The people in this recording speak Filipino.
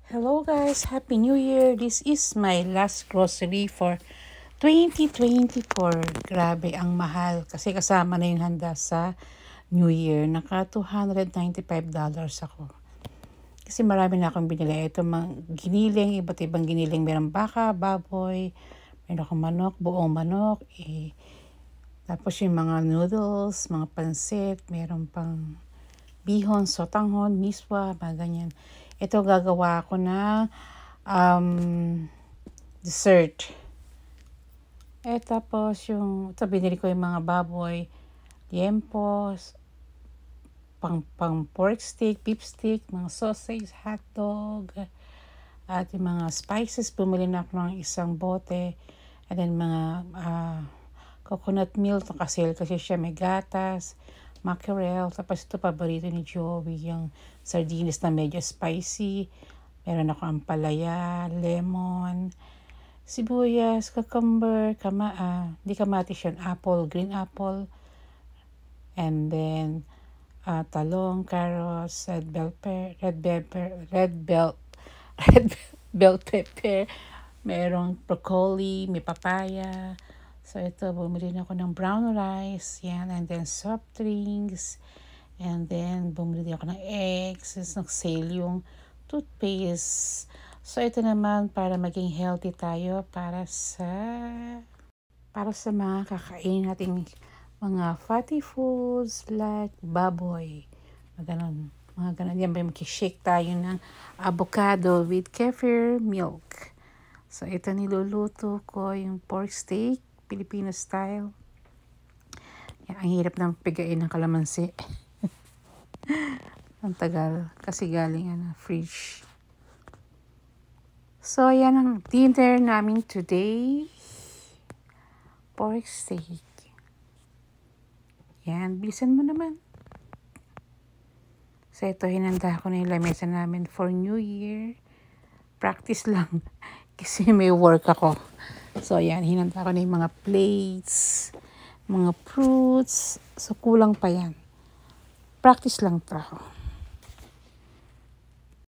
Hello guys, Happy New Year! This is my last grocery for 2024. Grabe, ang mahal kasi kasama na yung handa sa New Year. Naka $295 ako. Kasi marami na akong binili. Ito mga giniling, iba't ibang giniling. Merong baka, baboy, meron akong manok, buong manok. Tapos yung mga noodles, mga pansit, meron pang bihon, sotanghon, miswa, mga ganyan. Ito gagawa ko na dessert. Tapos ito binili ko yung mga baboy, liempos, pang pork steak, beef steak, mga sausage, hotdog, at yung mga spices. Bumili na ako ng isang bote. And then mga coconut milk, nakasale kasi siya, may gatas, mackerel. Tapos ito paborito ni Joey, yung sardines na medyo spicy. Meron ako ampalaya, lemon, sibuyas, cucumber, hindi kamatis yun, apple, green apple. And then talong, carrots, red bell pepper, merong broccoli, may papaya. So ito, bumili na ako ng brown rice, yan, and then soft drinks, and then bumili ako ng eggs, nag-sale yung toothpaste. So ito naman para maging healthy tayo para sa mga kakain nating mga fatty foods like baboy. Mga ganon. Yan ba mag-shake tayo ng avocado with kefir milk. So ito niluluto ko yung pork steak, Filipino style. Yan, ang hirap ng pigain ng kalamansi. Ang tagal kasi galing fridge. So yan ang dinner namin today. Pork steak. Yan, bilisan mo naman. So ito, hinanda ko na yung lamesa namin for New Year. Practice lang kasi may work ako. So yan, hinanda ko na yung mga plates, mga fruits. So kulang pa yan. Practice lang to.